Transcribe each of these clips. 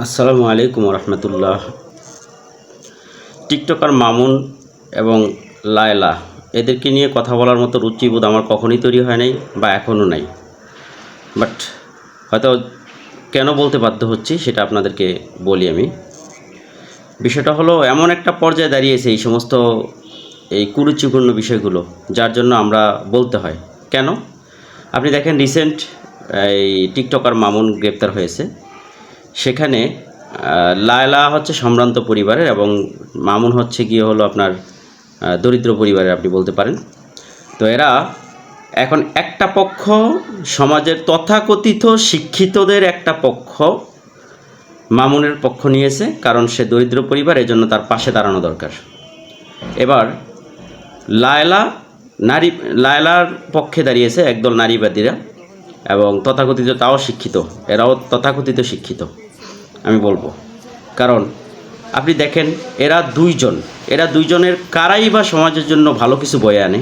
আসসালামু আলাইকুম রহমতুল্লাহ। টিকটকার মামুন এবং লায়লা এদেরকে নিয়ে কথা বলার মতো রুচিবোধ আমার কখনোই তৈরি হয় নাই বা এখনও নাই। বাট হয়তো কেন বলতে বাধ্য হচ্ছি সেটা আপনাদেরকে বলি। আমি বিষয়টা হলো এমন একটা পর্যায়ে দাঁড়িয়েছে এই সমস্ত কুরুচিপূর্ণ বিষয়গুলো, যার জন্য আমরা বলতে হয়। কেন? আপনি দেখেন রিসেন্ট এই টিকটকার মামুন গ্রেপ্তার হয়েছে। সেখানে লায়লা হচ্ছে সম্ভ্রান্ত পরিবারের এবং মামুন হচ্ছে গিয়ে হলো আপনার দরিদ্র পরিবারের আপনি বলতে পারেন। তো এরা এখন একটা পক্ষ, সমাজের তথাকথিত শিক্ষিতদের একটা পক্ষ মামুনের পক্ষ নিয়েছে, কারণ সে দরিদ্র পরিবার, এজন্য তার পাশে দাঁড়ানো দরকার। এবার লায়লার পক্ষে দাঁড়িয়েছে একদল নারীবাদীরা এবং তথাকথিত, তাও শিক্ষিত, এরাও তথাকথিত শিক্ষিত আমি বলবো। কারণ আপনি দেখেন এরা দুইজনের কারাই বা সমাজের জন্য ভালো কিছু বয়ে আনে।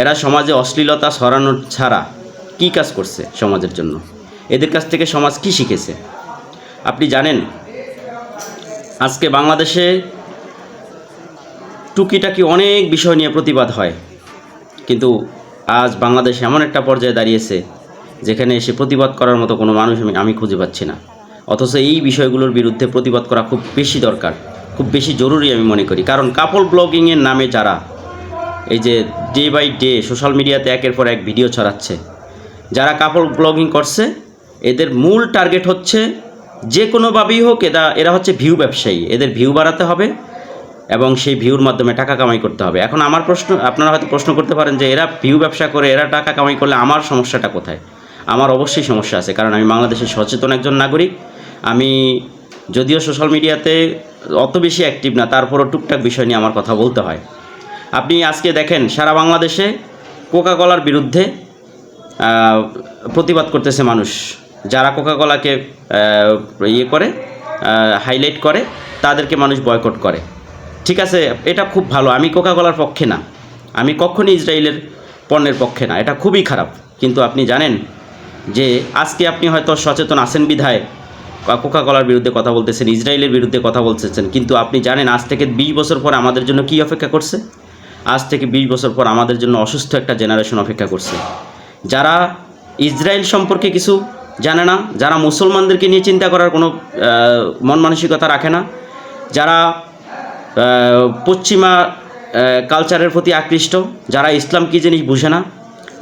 এরা সমাজে অশ্লীলতা ছড়ানোর ছাড়া কী কাজ করছে সমাজের জন্য? এদের কাছ থেকে সমাজ কি শিখেছে? আপনি জানেন আজকে বাংলাদেশে টুকিটাকি অনেক বিষয় নিয়ে প্রতিবাদ হয়, কিন্তু আজ বাংলাদেশ এমন একটা পর্যায়ে দাঁড়িয়েছে যেখানে এসে প্রতিবাদ করার মতো কোনো মানুষ আমি খুঁজে পাচ্ছি না। অথচ এই বিষয়গুলোর বিরুদ্ধে প্রতিবাদ করা খুব বেশি দরকার, খুব বেশি জরুরি আমি মনে করি। কারণ কাপল ব্লগিংয়ের নামে যারা এই যে ডে বাই ডে সোশ্যাল মিডিয়াতে একের পর এক ভিডিও ছড়াচ্ছে, যারা কাপল ব্লগিং করছে, এদের মূল টার্গেট হচ্ছে যে কোনোভাবেই হোক এরা হচ্ছে ভিউ ব্যবসায়ী। এদের ভিউ বাড়াতে হবে এবং সেই ভিউর মাধ্যমে টাকা কামাই করতে হবে। এখন আমার প্রশ্ন, আপনারা হয়তো প্রশ্ন করতে পারেন যে এরা ভিউ ব্যবসা করে, এরা টাকা কামাই করলে আমার সমস্যাটা কোথায়? আমার অবশ্যই সমস্যা আছে, কারণ আমি বাংলাদেশের সচেতন একজন নাগরিক। আমি যদিও সোশ্যাল মিডিয়াতে অত বেশি অ্যাক্টিভ না, তারপরও টুকটাক বিষয় নিয়ে আমার কথা বলতে হয়। আপনি আজকে দেখেন সারা বাংলাদেশে কোকাকোলার বিরুদ্ধে প্রতিবাদ করতেছে মানুষ। যারা কোকাকোলাকে হাইলাইট করে, তাদেরকে মানুষ বয়কট করে। ঠিক আছে, এটা খুব ভালো। আমি কোকাকোলার পক্ষে না, আমি কখনই ইসরায়েলের পণ্যের পক্ষে না, এটা খুবই খারাপ। কিন্তু আপনি জানেন যে আজকে আপনি হয়তো সচেতন আছেন বিধায় কোকাকোলার বিরুদ্ধে কথা বলতেছেন, ইসরায়েলের বিরুদ্ধে কথা বলতেছেন, কিন্তু আপনি জানেন আজ থেকে 20 বছর পর আমাদের জন্য কী অপেক্ষা করছে? আজ থেকে 20 বছর পর আমাদের জন্য অসুস্থ একটা জেনারেশন অপেক্ষা করছে, যারা ইসরায়েল সম্পর্কে কিছু জানে না, যারা মুসলমানদেরকে নিয়ে চিন্তা করার কোনো মন মানসিকতা রাখে না, যারা পশ্চিমা কালচারের প্রতি আকৃষ্ট, যারা ইসলাম কী জিনিস বুঝে না,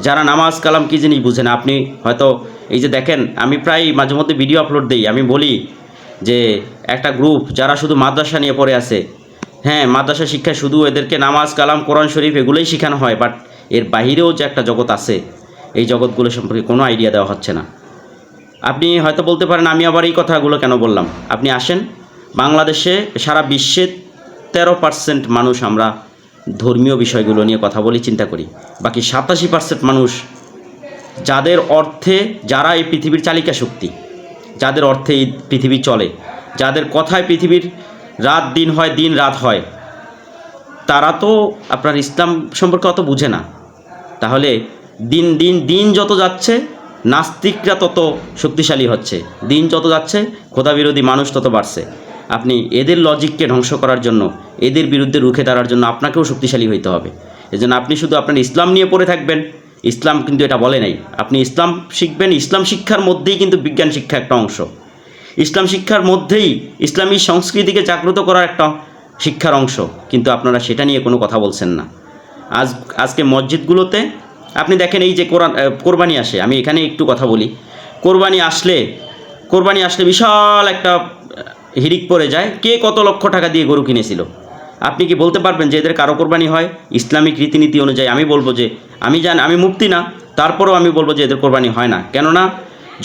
যারা নামাজ কালাম কী জিনিস বুঝে না। আপনি হয়তো এই যে দেখেন, আমি প্রায় মাঝে মধ্যে ভিডিও আপলোড দিই, আমি বলি যে একটা গ্রুপ যারা শুধু মাদ্রাসা নিয়ে পড়ে আছে, হ্যাঁ মাদ্রাসা শিক্ষায় শুধু এদেরকে নামাজ কালাম কোরআন শরীফ এগুলোই শেখানো হয়, বাট এর বাহিরেও যে একটা জগৎ আছে, এই জগৎগুলো সম্পর্কে কোনো আইডিয়া দেওয়া হচ্ছে না। আপনি হয়তো বলতে পারেন আমি আবার এই কথাগুলো কেন বললাম। আপনি আসেন, বাংলাদেশে সারা বিশ্বে 13% মানুষ আমরা ধর্মীয় বিষয়গুলো নিয়ে কথা বলি, চিন্তা করি। বাকি 87% মানুষ যাদের অর্থে, যারা এই পৃথিবীর চালিকা শক্তি, যাদের অর্থে এই পৃথিবী চলে, যাদের কথায় পৃথিবীর রাত দিন হয়, দিন রাত হয়, তারা তো আপনার ইসলাম সম্পর্কে অত বুঝে না। তাহলে দিন দিন দিন যত যাচ্ছে, নাস্তিকরা তত শক্তিশালী হচ্ছে, দিন যত যাচ্ছে খোদাবিরোধী মানুষ তত বাড়ছে। আপনি এদের লজিককে ধ্বংস করার জন্য, এদের বিরুদ্ধে রুখে দাঁড়ার জন্য আপনাকেও শক্তিশালী হইতে হবে। এজন্য আপনি শুধু আপনার ইসলাম নিয়ে পড়ে থাকবেন, ইসলাম কিন্তু এটা বলে নাই। আপনি ইসলাম শিখবেন, ইসলাম শিক্ষার মধ্যেই কিন্তু বিজ্ঞান শিক্ষা একটা অংশ। ইসলাম শিক্ষার মধ্যেই ইসলামী সংস্কৃতিকে জাগ্রত করার একটা শিক্ষার অংশ, কিন্তু আপনারা সেটা নিয়ে কোনো কথা বলছেন না। আজকে মসজিদগুলোতে আপনি দেখেন এই যে কোরবানি আসে, আমি এখানে একটু কথা বলি। কোরবানি আসলে বিশাল একটা হিড়িক পড়ে যায়, কে কত লক্ষ টাকা দিয়ে গরু কিনেছিল। আপনি কি বলতে পারবেন যে এদের কারো কোরবানি হয় ইসলামিক রীতিনীতি অনুযায়ী? আমি বলবো যে আমি মুফতি না, তারপরেও আমি বলবো যে এদের কোরবানি হয় না। কেননা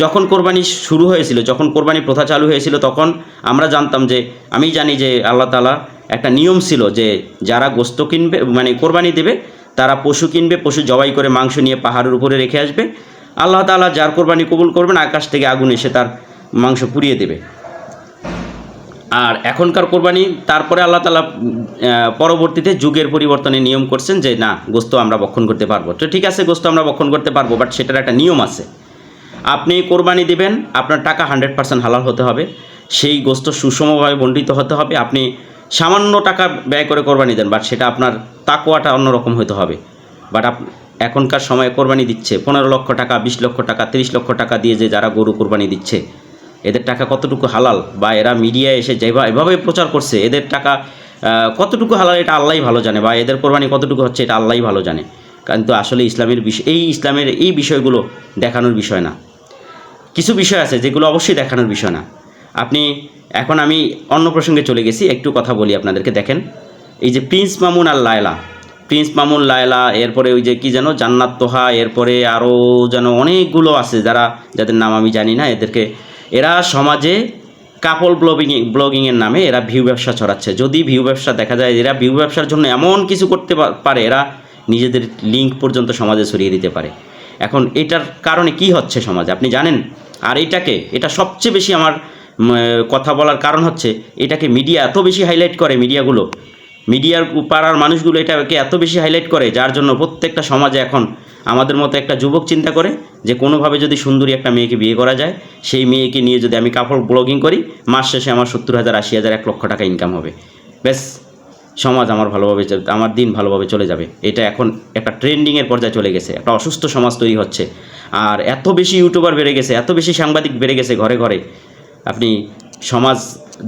যখন কোরবানি শুরু হয়েছিল, যখন কোরবানি প্রথা চালু হয়েছিল, তখন আমরা জানতাম যে, আমি জানি যে আল্লাহ তাআলা একটা নিয়ম ছিল যে যারা গোস্ত কিনবে, মানে কোরবানি দেবে, তারা পশু কিনবে, পশু জবাই করে মাংস নিয়ে পাহাড়ের উপরে রেখে আসবে। আল্লাহ তাআলা যার কোরবানি কবুল করবেন, আকাশ থেকে আগুন এসে তার মাংস পুড়িয়ে দেবে। আর এখনকার কোরবানি, তারপরে আল্লাহ তাআলা পরবর্তীতে যুগের পরিবর্তনে নিয়ম করছেন যে না, গোস্ত আমরা ভক্ষণ করতে পারবো। তো ঠিক আছে, গোস্ত আমরা ভক্ষণ করতে পারবো, বাট সেটার একটা নিয়ম আছে। আপনি কোরবানি দিবেন, আপনার টাকা 100% হালাল হতে হবে। সেই গোস্ত সুষমভাবে বণ্টিত হতে হবে। আপনি সামান্য টাকা ব্যয় করে কোরবানি দেন, বাট সেটা আপনার তাকওয়াটা অন্যরকম হতে হবে। বাট এখনকার সময়ে কোরবানি দিচ্ছে 15 লক্ষ টাকা, 20 লক্ষ টাকা, 30 লক্ষ টাকা দিয়ে যে যারা গরু কোরবানি দিচ্ছে, এদের টাকা কতটুকু হালাল, বা এরা মিডিয়ায় এসে এভাবে প্রচার করছে, এদের টাকা কতটুকু হালাল এটা আল্লাহই ভালো জানে, বা এদের কোরবানি কতটুকু হচ্ছে এটা আল্লাহই ভালো জানে। কিন্তু আসলে ইসলামের এই বিষয়গুলো দেখানোর বিষয় না। কিছু বিষয় আছে যেগুলো অবশ্যই দেখানোর বিষয় না। এখন আমি অন্য প্রসঙ্গে চলে গেছি, একটু কথা বলি আপনাদেরকে। দেখেন, এই যে প্রিন্স মামুন লায়লা, এরপরে ওই যে কি যেন জান্নাত তোহা, এরপরে আরও যেন অনেকগুলো আছে যাদের নাম আমি জানি না। এরা সমাজে কাপল ব্লগিংয়ের নামে এরা ভিউ ব্যবসা ছড়াচ্ছে। যদি ভিউ ব্যবসা দেখা যায়, এরা ভিউ ব্যবসার জন্য এমন কিছু করতে পারে, এরা নিজেদের লিঙ্ক পর্যন্ত সমাজে ছড়িয়ে দিতে পারে। এখন এটার কারণে কি হচ্ছে সমাজে আপনি জানেন? আর এটা সবচেয়ে বেশি আমার কথা বলার কারণ হচ্ছে, এটাকে মিডিয়া এত বেশি হাইলাইট করে, মিডিয়ার পাড়ার মানুষগুলো এটাকে এত বেশি হাইলাইট করে, যার জন্য প্রত্যেকটা সমাজে এখন আমাদের মতো একটা যুবক চিন্তা করে যে কোনোভাবে যদি সুন্দরী একটা মেয়েকে বিয়ে করা যায়, সেই মেয়েকে নিয়ে যদি আমি কাপড় ব্লগিং করি, মাস শেষে আমার 70,000, 80,000, 1 লক্ষ টাকা ইনকাম হবে, ব্যাস সমাজ আমার দিন ভালোভাবে চলে যাবে। এটা এখন একটা ট্রেন্ডিংয়ের পর্যায়ে চলে গেছে, একটা অসুস্থ সমাজ তৈরি হচ্ছে। আর এত বেশি ইউটিউবার বেড়ে গেছে, এত বেশি সাংবাদিক বেড়ে গেছে ঘরে ঘরে, আপনি সমাজ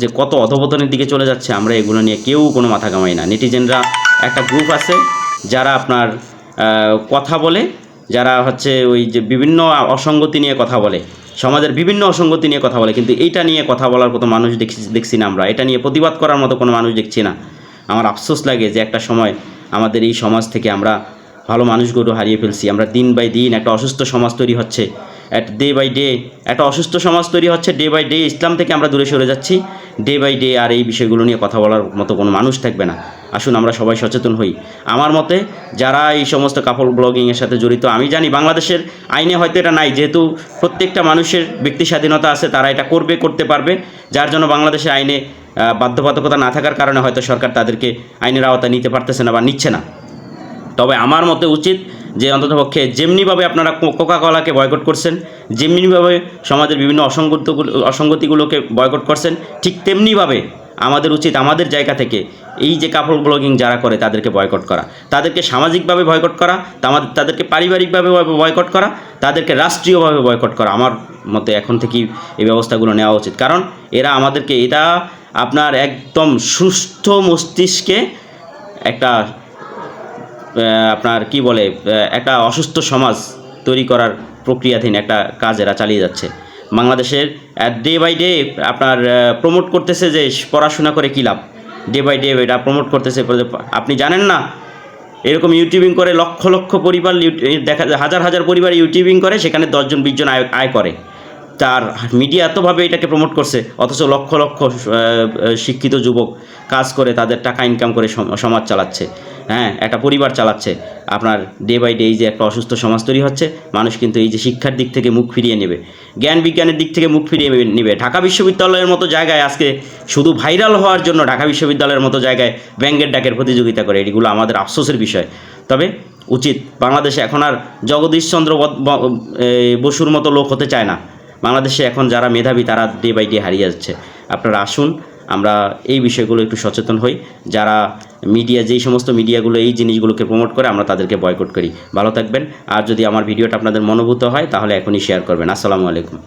যে কত অধপতনের দিকে চলে যাচ্ছে, আমরা এগুলো নিয়ে কেউ কোনো মাথা ঘামাই না। নেটিজেনরা একটা গ্রুপ আছে যারা আপনার কথা বলে, যারা হচ্ছে ওই যে বিভিন্ন অসঙ্গতি নিয়ে কথা বলে, সমাজের বিভিন্ন অসঙ্গতি নিয়ে কথা বলে, কিন্তু এইটা নিয়ে কথা বলার মতো মানুষ দেখছি না আমরা, এটা নিয়ে প্রতিবাদ করার মতো কোনো মানুষ দেখছি না। আমার আফসোস লাগে যে একটা সময় আমাদের এই সমাজ থেকে আমরা ভালো মানুষগুলো হারিয়ে ফেলছি। আমরা দিন বাই দিন একটা অসুস্থ সমাজ তৈরি হচ্ছে, ডে বাই ডে একটা অসুস্থ সমাজ তৈরি হচ্ছে, ডে বাই ডে ইসলাম থেকে আমরা দূরে সরে যাচ্ছি, ডে বাই ডে আর এই বিষয়গুলো নিয়ে কথা বলার মতো কোনো মানুষ থাকবে না। আসুন আমরা সবাই সচেতন হই। আমার মতে যারা এই সমস্ত কাপড় ব্লগিংয়ের সাথে জড়িত, আমি জানি বাংলাদেশের আইনে হয়তো এটা নাই, যেহেতু প্রত্যেকটা মানুষের ব্যক্তি স্বাধীনতা আছে, তারা এটা করতে পারবে, যার জন্য বাংলাদেশের আইনে বাধ্যবাধকতা না থাকার কারণে হয়তো সরকার তাদেরকে আইনের আওতায় নিতে পারতেছে না বা নিচ্ছে না। তবে আমার মতে উচিত যে অন্ততপক্ষে যেমনিভাবে আপনারা কোকাকোলাকে বয়কট করছেন, যেমনিভাবে সমাজের বিভিন্ন অসঙ্গতিগুলোকে বয়কট করছেন, ঠিক তেমনিভাবে আমাদের উচিত আমাদের জায়গা থেকে এই যে কাপড় ব্লগিং যারা করে তাদেরকে বয়কট করা, তাদেরকে সামাজিকভাবে বয়কট করা, তাদেরকে পারিবারিকভাবে বয়কট করা, তাদেরকে রাষ্ট্রীয়ভাবে বয়কট করা। আমার মতে এখন থেকেই এই ব্যবস্থাগুলো নেওয়া উচিত, কারণ এটা আপনার একদম সুস্থ মস্তিষ্কে একটা আপনার কি বলে একটা অসুস্থ সমাজ তৈরি করার প্রক্রিয়াধীন একটা কাজ এরা চালিয়ে যাচ্ছে। বাংলাদেশের ডে বাই ডে আপনার প্রমোট করতেছে যে পড়াশোনা করে কী লাভ, ডে বাই ডে এটা প্রমোট করতেছে। আপনি জানেন না, এরকম ইউটিউবিং করে লক্ষ লক্ষ পরিবার দেখা যায়, হাজার হাজার পরিবার ইউটিউবিং করে, সেখানে 10 জন 20 জন আয় করে। তার মিডিয়া এতভাবে এটাকে প্রমোট করছে, অথচ লক্ষ লক্ষ শিক্ষিত যুবক কাজ করে তাদের টাকা ইনকাম করে সমাজ চালাচ্ছে, একটা পরিবার চালাচ্ছে। আপনার ডে বাই ডে এই যে একটা অসুস্থ সমাজ তৈরি হচ্ছে, মানুষ কিন্তু এই যে শিক্ষার দিক থেকে মুখ ফিরিয়ে নেবে, জ্ঞান বিজ্ঞানের দিক থেকে মুখ ফিরিয়ে নেবে। ঢাকা বিশ্ববিদ্যালয়ের মতো জায়গায় আজকে শুধু ভাইরাল হওয়ার জন্য ঢাকা বিশ্ববিদ্যালয়ের মতো জায়গায় ব্যাঙ্গের ডাকের প্রতিযোগিতা করে, এগুলো আমাদের আফসোসের বিষয়। তবে উচিত, বাংলাদেশে এখন আর জগদীশচন্দ্র বসুর মতো লোক হতে চায় না। বাংলাদেশে এখন যারা মেধাবী তারা ডে বাই ডে হারিয়ে যাচ্ছে। আপনারা আসুন আমরা এই বিষয়গুলো একটু সচেতন হই। যারা যেই সমস্ত মিডিয়াগুলো এই জিনিসগুলোকে প্রমোট করে, আমরা তাদেরকে বয়কট করি। ভালো থাকবেন। আর যদি আমার ভিডিওটা আপনাদের মনোভূত হয় তাহলে এখনই শেয়ার করবেন। আসসালামু আলাইকুম।